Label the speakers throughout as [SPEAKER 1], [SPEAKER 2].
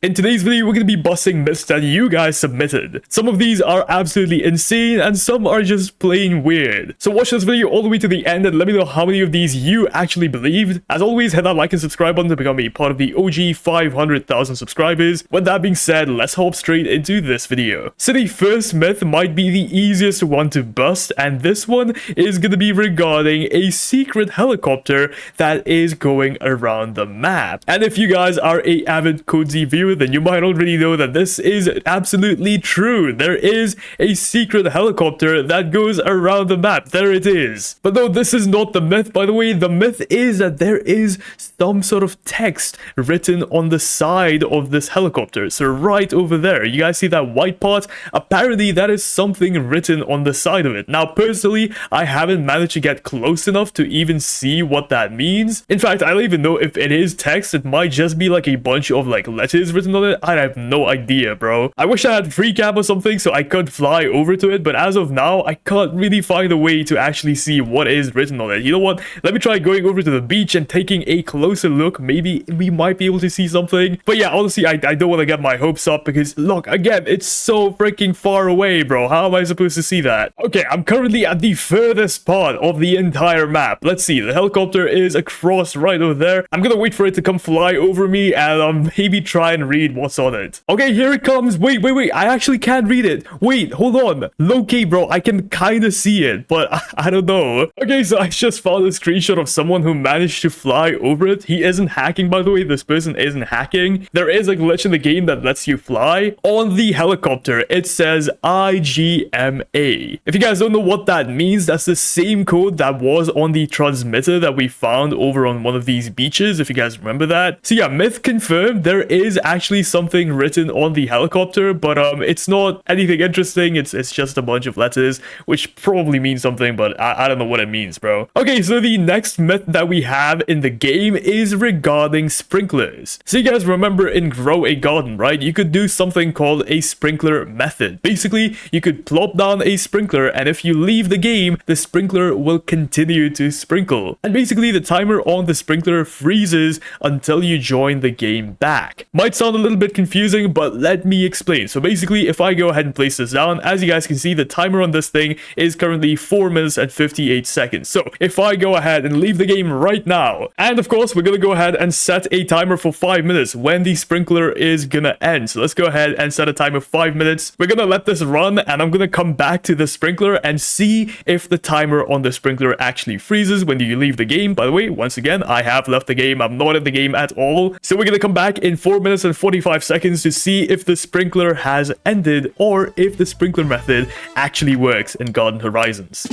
[SPEAKER 1] In today's video, we're going to be busting myths that you guys submitted. Some of these are absolutely insane and some are just plain weird. So watch this video all the way to the end and let me know how many of these you actually believed. As always, hit that like and subscribe button to become a part of the OG 500,000 subscribers. With that being said, let's hop straight into this video. So the first myth might be the easiest one to bust, and this one is going to be regarding a secret helicopter that is going around the map. And if you guys are a avid Cozy viewer, then you might already know that this is absolutely true. There is a secret helicopter that goes around the map. There it is. But no, this is not the myth, by the way. The myth is that there is some sort of text written on the side of this helicopter. So right over there, you guys see that white part? Apparently, that is something written on the side of it. Now, personally, I haven't managed to get close enough to even see what that means. In fact, I don't even know if it is text. It might just be like a bunch of like letters written on it. I have no idea, bro. I wish I had free cam or something so I could fly over to it, but as of now, I can't really find a way to actually see what is written on it. You know what? Let me try going over to the beach and taking a closer look. Maybe we might be able to see something. But yeah, honestly, I don't want to get my hopes up because look, again, it's so freaking far away, bro. How am I supposed to see that? Okay, I'm currently at the furthest part of the entire map. Let's see. The helicopter is across right over there. I'm gonna wait for it to come fly over me and maybe try and read what's on it. Okay, here it comes. Wait. I actually can't read it. Wait, hold on. Low-key, bro. I can kind of see it, but I don't know. Okay, so I just found a screenshot of someone who managed to fly over it. He isn't hacking, by the way. This person isn't hacking. There is a glitch in the game that lets you fly. On the helicopter, it says IGMA. If you guys don't know what that means, that's the same code that was on the transmitter that we found over on one of these beaches, if you guys remember that. So yeah, myth confirmed. There is actually something written on the helicopter, but it's not anything interesting. It's just a bunch of letters, which probably means something, but I don't know what it means, bro. Okay, so the next myth that we have in the game is regarding sprinklers. So you guys remember in Grow a Garden, right? You could do something called a sprinkler method. Basically, you could plop down a sprinkler, and if you leave the game, the sprinkler will continue to sprinkle. And basically, the timer on the sprinkler freezes until you join the game back. Might sound a little bit confusing, but let me explain. So basically, if I go ahead and place this down, as you guys can see, the timer on this thing is currently 4 minutes and 58 seconds. So if I go ahead and leave the game right now, and of course, we're gonna go ahead and set a timer for 5 minutes when the sprinkler is gonna end. So let's go ahead and set a timer 5 minutes. We're gonna let this run, and I'm gonna come back to the sprinkler and see if the timer on the sprinkler actually freezes when you leave the game. By the way, once again, I have left the game. I'm not in the game at all. So we're gonna come back in 4 minutes and 45 seconds to see if the sprinkler has ended or if the sprinkler method actually works in Garden Horizons.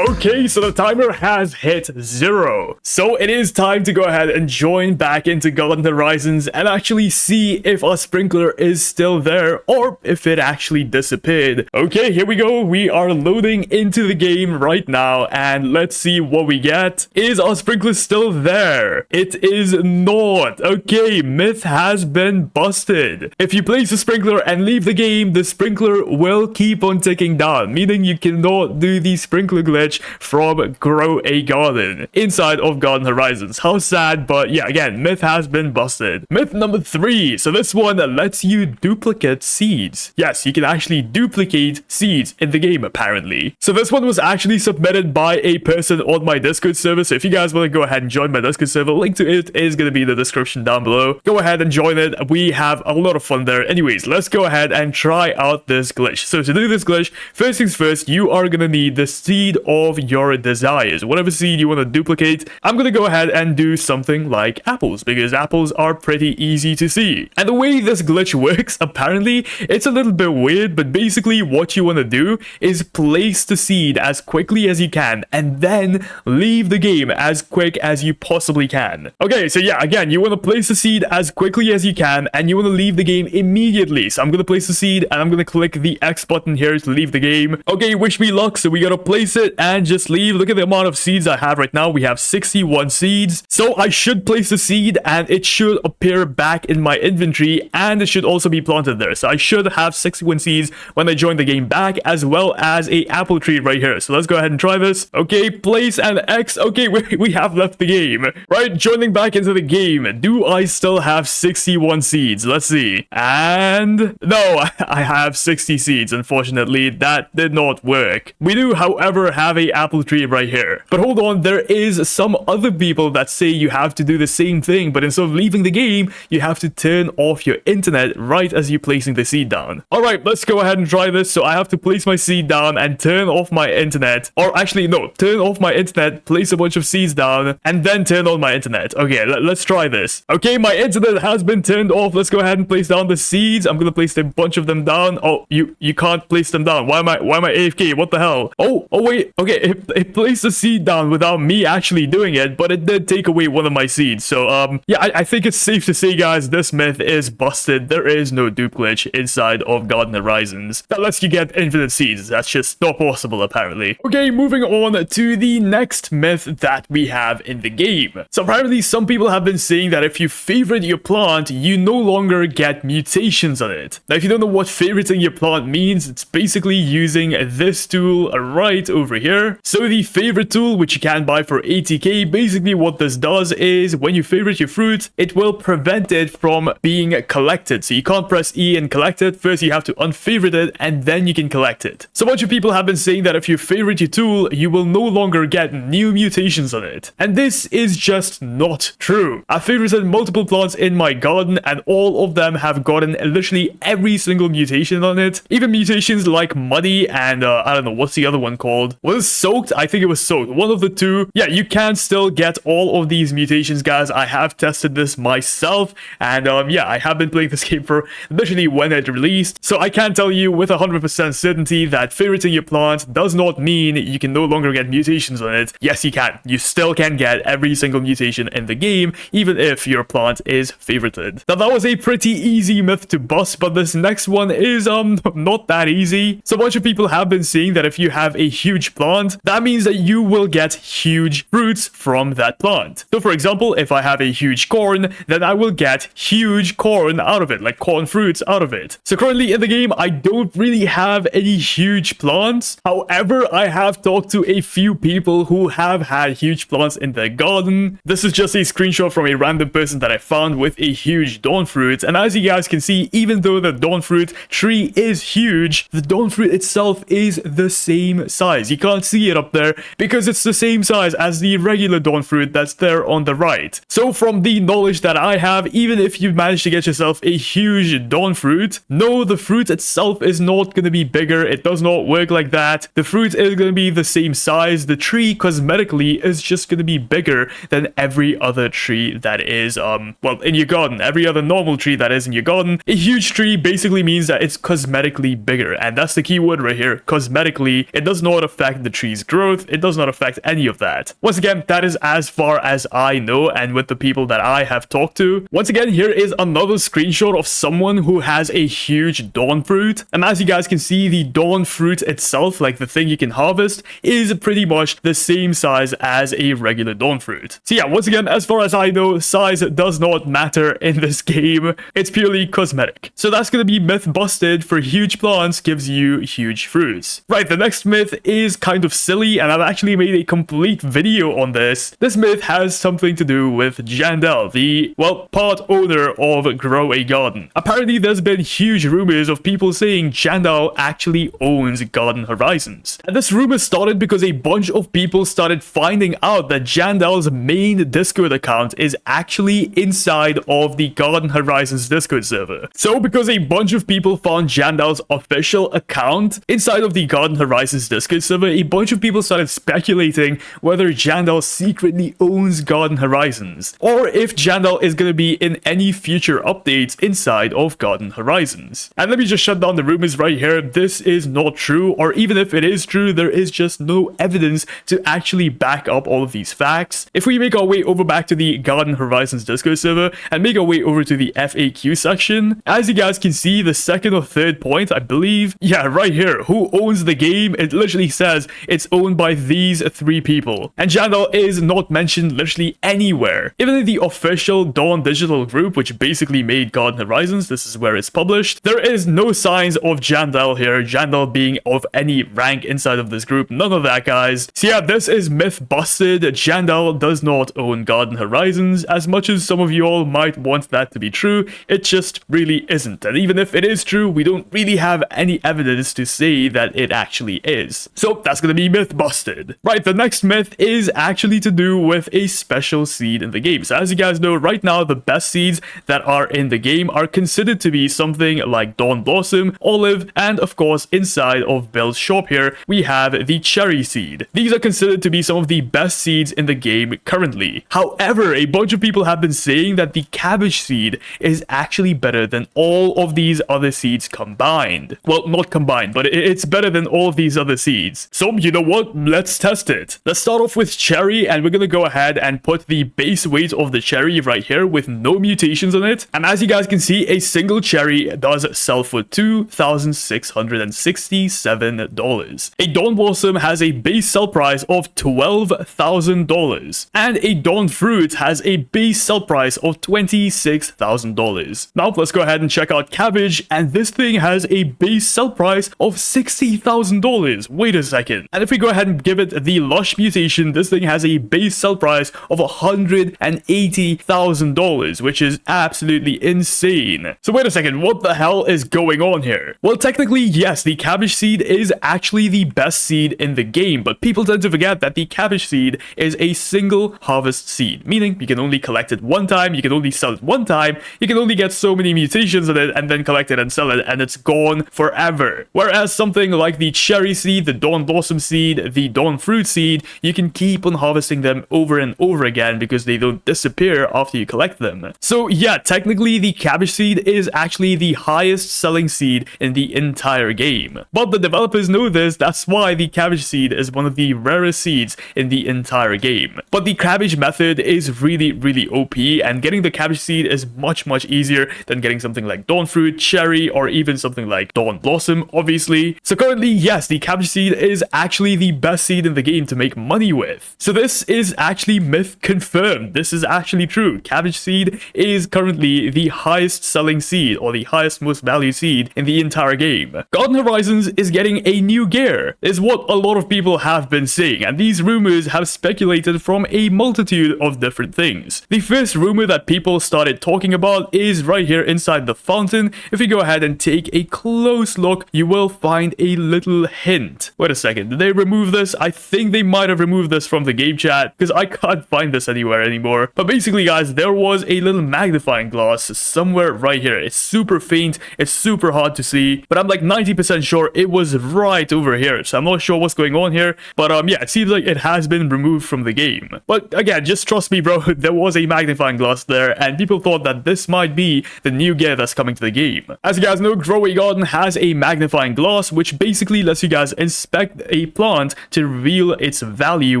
[SPEAKER 1] Okay, so the timer has hit 0. So it is time to go ahead and join back into Garden Horizons and actually see if our sprinkler is still there or if it actually disappeared. Okay, here we go. We are loading into the game right now and let's see what we get. Is our sprinkler still there? It is not. Okay, myth has been busted. If you place the sprinkler and leave the game, the sprinkler will keep on ticking down, meaning you cannot do the sprinkler glitch from Grow a Garden inside of Garden Horizons. How sad, but yeah, again, myth has been busted. Myth number 3. So this one lets you duplicate seeds. Yes, you can actually duplicate seeds in the game, apparently. So this one was actually submitted by a person on my Discord server. So if you guys want to go ahead and join my Discord server, link to it is going to be in the description down below. Go ahead and join it. We have a lot of fun there. Anyways, let's go ahead and try out this glitch. So to do this glitch, first things first, you are going to need the seed of your desires. Whatever seed you want to duplicate, I'm going to go ahead and do something like apples because apples are pretty easy to see. And the way this glitch works, apparently, it's a little bit weird, but basically what you want to do is place the seed as quickly as you can and then leave the game as quick as you possibly can. Okay, so yeah, again, you want to place the seed as quickly as you can and you want to leave the game immediately. So I'm going to place the seed and I'm going to click the X button here to leave the game. Okay, wish me luck. So we got to place it and and just leave. Look at the amount of seeds I have right now. We have 61 seeds. So I should place the seed and it should appear back in my inventory, and it should also be planted there. So I should have 61 seeds when I join the game back, as well as a apple tree right here. So let's go ahead and try this. Okay, place an X. Okay, we have left the game. Right, joining back into the game. Do I still have 61 seeds? Let's see. And no, I have 60 seeds. Unfortunately, that did not work. We do, however, have a apple tree right here. But hold on, there is some other people that say you have to do the same thing, but instead of leaving the game, you have to turn off your internet right as you're placing the seed down. Alright, let's go ahead and try this. So I have to place my seed down and turn off my internet. Or actually, no, turn off my internet, place a bunch of seeds down, and then turn on my internet. Okay, let's try this. Okay, my internet has been turned off. Let's go ahead and place down the seeds. I'm gonna place a bunch of them down. Oh, you can't place them down. Why am I AFK? What the hell? Oh wait. Okay, it placed the seed down without me actually doing it, but it did take away one of my seeds. So yeah, I think it's safe to say, guys, this myth is busted. There is no dupe glitch inside of Garden Horizons that lets you get infinite seeds. That's just not possible, apparently. Okay, moving on to the next myth that we have in the game. So apparently some people have been saying that if you favorite your plant, you no longer get mutations on it. Now, if you don't know what favoriting your plant means, it's basically using this tool right over here. So the favorite tool, which you can buy for 80k, basically what this does is when you favorite your fruit, it will prevent it from being collected. So you can't press E and collect it. First, you have to unfavorite it, and then you can collect it. So a bunch of people have been saying that if you favorite your tool, you will no longer get new mutations on it. And this is just not true. I've favorited multiple plants in my garden, and all of them have gotten literally every single mutation on it. Even mutations like Muddy and I don't know, what's the other one called? Was it Soaked? I think it was Soaked. One of the two. Yeah, you can still get all of these mutations, guys. I have tested this myself, and yeah, I have been playing this game for literally when it released. So I can tell you with 100% certainty that favoriting your plant does not mean you can no longer get mutations on it. Yes, you can. You still can get every single mutation in the game, even if your plant is favorited. Now, that was a pretty easy myth to bust, but this next one is not that easy. So a bunch of people have been saying that if you have a huge plant, that means that you will get huge fruits from that plant. So for example, if I have a huge corn, then I will get huge corn out of it, like corn fruits out of it. So currently in the game, I don't really have any huge plants. However, I have talked to a few people who have had huge plants in their garden. This is just a screenshot from a random person that I found with a huge dawn fruit. And as you guys can see, even though the dawn fruit tree is huge, the dawn fruit itself is the same size. You can't see it up there because it's the same size as the regular dawn fruit that's there on the right. So from the knowledge that I have, even if you manage to get yourself a huge dawn fruit, no, the fruit itself is not going to be bigger. It does not work like that. The fruit is going to be the same size. The tree cosmetically is just going to be bigger than every other tree that is well, in your garden. Every other normal tree that is in your garden. A huge tree basically means that it's cosmetically bigger, and that's the key word right here. Cosmetically. It does not affect the tree's growth. It does not affect any of that. Once again, that is as far as I know, and with the people that I have talked to. Once again, here is another screenshot of someone who has a huge dawn fruit, and as you guys can see, the dawn fruit itself, like the thing you can harvest, is pretty much the same size as a regular dawn fruit. So yeah, once again, as far as I know, size does not matter in this game. It's purely cosmetic. So that's gonna be myth busted. For huge plants gives you huge fruits. Right, the next myth is kind of silly, and I've actually made a complete video on this. This myth has something to do with Jandal, the, well, part owner of Grow a Garden. Apparently, there's been huge rumors of people saying Jandal actually owns Garden Horizons. And this rumor started because a bunch of people started finding out that Jandal's main Discord account is actually inside of the Garden Horizons Discord server. So because a bunch of people found Jandal's official account inside of the Garden Horizons Discord server, a bunch of people started speculating whether Jandal secretly owns Garden Horizons, or if Jandal is going to be in any future updates inside of Garden Horizons. And let me just shut down the rumors right here. This is not true, or even if it is true, there is just no evidence to actually back up all of these facts. If we make our way over back to the Garden Horizons Discord server and make our way over to the FAQ section, as you guys can see, the second or third point, I believe, yeah, right here, who owns the game, it literally says says it's owned by these 3 people. And Jandal is not mentioned literally anywhere. Even in the official Dawn Digital group, which basically made Garden Horizons, this is where it's published, there is no signs of Jandal here, Jandal being of any rank inside of this group. None of that, guys. So yeah, this is myth busted. Jandal does not own Garden Horizons. As much as some of you all might want that to be true, it just really isn't. And even if it is true, we don't really have any evidence to say that it actually is. So that's gonna be myth busted. Right, the next myth is actually to do with a special seed in the game. So as you guys know, right now the best seeds that are in the game are considered to be something like Dawn Blossom, Olive, and of course inside of Bill's shop here we have the cherry seed. These are considered to be some of the best seeds in the game currently. However, a bunch of people have been saying that the cabbage seed is actually better than all of these other seeds combined. Well, not combined, but it's better than all of these other seeds. So you know what? Let's test it. Let's start off with cherry, and we're gonna go ahead and put the base weight of the cherry right here with no mutations on it. And as you guys can see, a single cherry does sell for $2,667. A Dawn Blossom has a base sell price of $12,000, and a Dawn Fruit has a base sell price of $26,000. Now let's go ahead and check out cabbage, and this thing has a base sell price of $60,000. Wait a second. And if we go ahead and give it the lush mutation, this thing has a base sell price of $180,000, which is absolutely insane. So wait a second, what the hell is going on here? Well, technically, yes, the cabbage seed is actually the best seed in the game, but people tend to forget that the cabbage seed is a single harvest seed, meaning you can only collect it one time, you can only sell it one time, you can only get so many mutations in it and then collect it and sell it, and it's gone forever. Whereas something like the cherry seed, the Dawn Blossom seed, the Dawn Fruit seed, you can keep on harvesting them over and over again because they don't disappear after you collect them. So yeah, technically the cabbage seed is actually the highest selling seed in the entire game. But the developers know this, that's why the cabbage seed is one of the rarest seeds in the entire game. But the cabbage method is really OP, and getting the cabbage seed is much easier than getting something like Dawn Fruit, cherry, or even something like Dawn Blossom, obviously. So currently, yes, the cabbage seed is actually the best seed in the game to make money with. So this is actually myth confirmed. This is actually true. Cabbage seed is currently the highest selling seed, or the highest most valued seed in the entire game. Garden Horizons is getting a new gear, is what a lot of people have been saying, and these rumors have speculated from a multitude of different things. The first rumor that people started talking about is right here inside the fountain. If you go ahead and take a close look, you will find a little hint. Wait a second, did they remove this? I think they might have removed this from the game chat because I can't find this anywhere anymore. But basically, guys, there was a little magnifying glass somewhere right here. It's super faint, it's super hard to see, but I'm like 90% sure it was right over here. So I'm not sure what's going on here, but yeah, it seems like it has been removed from the game. But again, just trust me, bro, there was a magnifying glass there, and people thought that this might be the new gear that's coming to the game. As you guys know, Grow a Garden has a magnifying glass, which basically lets you guys inspect a plant to reveal its value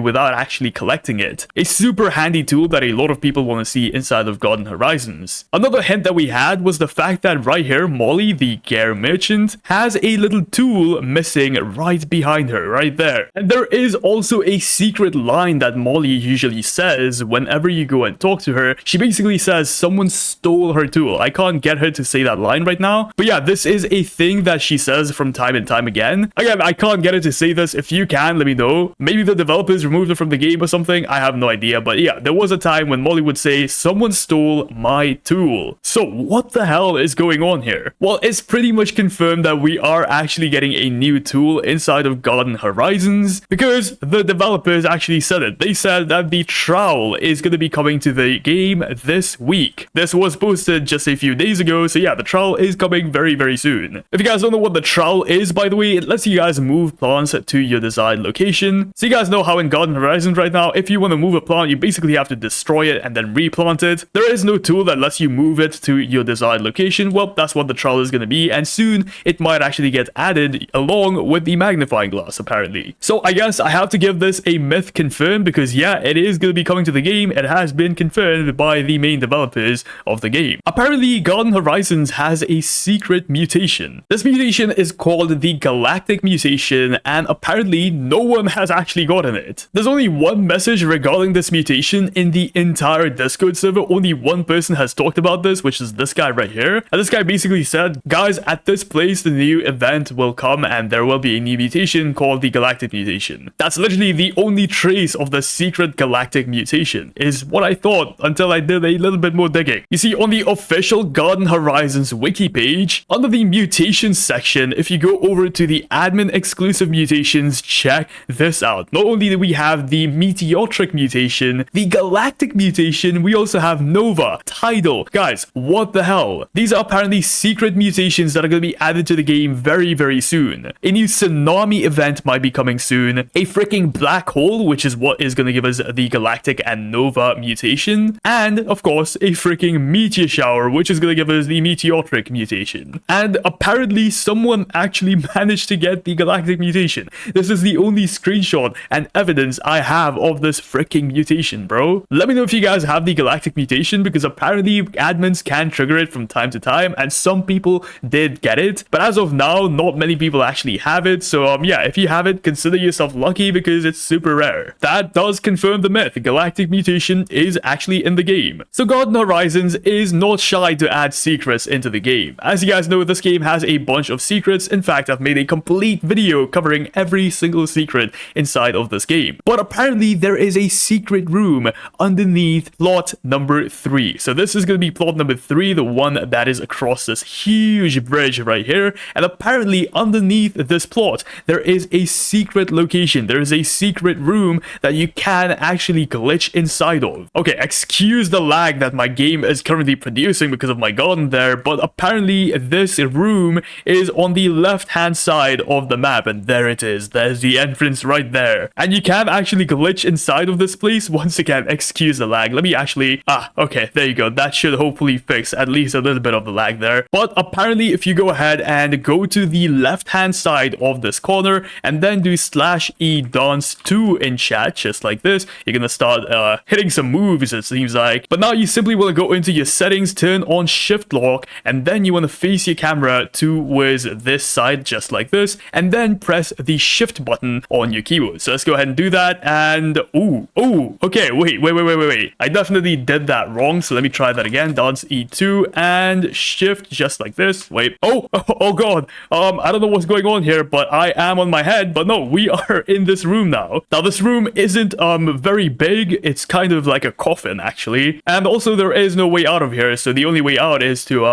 [SPEAKER 1] without actually collecting it. A super handy tool that a lot of people want to see inside of Garden Horizons. Another hint that we had was the fact that right here, Molly, the gear merchant, has a little tool missing right behind her, right there. And there is also a secret line that Molly usually says whenever you go and talk to her. She basically says someone stole her tool. I can't get her to say that line right now, but yeah, this is a thing that she says from time and time again. Again, I can't get her to say this. If you can, let me know. Maybe the developers removed it from the game or something. I have no idea, but yeah, there was a time when Molly would say someone stole my tool. So what the hell is going on here? Well, it's pretty much confirmed that we are actually getting a new tool inside of Garden Horizons because the developers actually said it. They said that the trowel is going to be coming to the game this week. This was posted just a few days ago, so yeah, the trowel is coming very soon. If you guys don't know what the trowel is, by the way, it lets you guys move plants to your desired location. So you guys know how in Garden Horizons right now, if you want to move a plant, you basically have to destroy it and then replant it. There is no tool that lets you move it to your desired location. Well, that's what the trowel is going to be, and soon it might actually get added along with the magnifying glass, apparently. So I guess I have to give this a myth confirmed because yeah, it is going to be coming to the game. It has been confirmed by the main developers of the game. Apparently, Garden Horizons has a secret mutation. This mutation is called the galactic mutation, and apparently no one has actually gotten it. There's only one message regarding this mutation in the entire Discord server. Only one person has talked about this, which is this guy right here. And this guy basically said, guys, at this place, the new event will come and there will be a new mutation called the galactic mutation. That's literally the only trace of the secret galactic mutation, is what I thought until I did a little bit more digging. You see, on the official Garden Horizons wiki page, under the mutations section, if you go over to the admin exclusive mutations, check this out. Not only do we have the meteoric mutation, the galactic mutation, we also have Nova, Tidal. Guys, what the hell? These are apparently secret mutations that are going to be added to the game very, very soon. A new tsunami event might be coming soon. A freaking black hole, which is what is going to give us the galactic and Nova mutation. And, of course, a freaking meteor shower, which is going to give us the meteoric mutation. And apparently, someone actually managed to get the galactic mutation. This is the only screenshot and evidence I have of this freaking mutation, bro. Let me know if you guys have the galactic mutation, because apparently admins can trigger it from time to time, and some people did get it. But as of now, not many people actually have it. So, yeah, if you have it, consider yourself lucky because it's super rare. That does confirm the myth. Galactic mutation is actually in the game. So Garden Horizons is not shy to add secrets into the game. As you guys know, this game has a bunch of secrets. In fact, I've made a complete video covering every single secret inside of this game. But apparently there is a secret room underneath plot number 3. So this is going to be plot number 3, the one that is across this huge bridge right here. And apparently underneath this plot, there is a secret location. There is a secret room that you can actually glitch inside of. Okay, excuse the lag that my game is currently producing because of my garden there, but apparently this room is on the left-hand side of the map, and there it is. There's the entrance right there. And you can actually glitch inside of this place. Once again, excuse the lag. Let me actually... okay, there you go. That should hopefully fix at least a little bit of the lag there. But apparently, if you go ahead and go to the left-hand side of this corner, and then do /e dance 2 in chat, just like this, you're gonna start hitting some moves, it seems like. But now you simply want to go into your settings, turn on shift lock, and then you want to face your camera towards this side, just like this, and then press the shift button on your keyboard. So let's go ahead and do that. And okay, wait, I definitely did that wrong, so let me try that again. Dance E2 and shift, just like this. Wait, oh god, I don't know what's going on here, but I am on my head. But no, we are in this room now. Now this room isn't very big. It's kind of like a coffin actually, and also there is no way out of here, so the only way out is to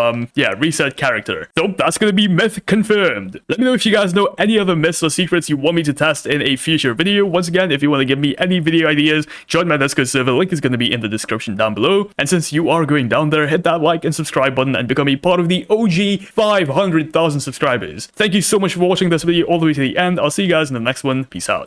[SPEAKER 1] reset character. So that's gonna be myth confirmed. Let me know if you guys know any other myths or secrets you want me to test in a future video. Once again, if you want to give me any video ideas, join my Discord server. Link is going to be in the description down below. And since you are going down there, hit that like and subscribe button and become a part of the OG 500,000 subscribers. Thank you so much for watching this video all the way to the end. I'll see you guys in the next one. Peace out.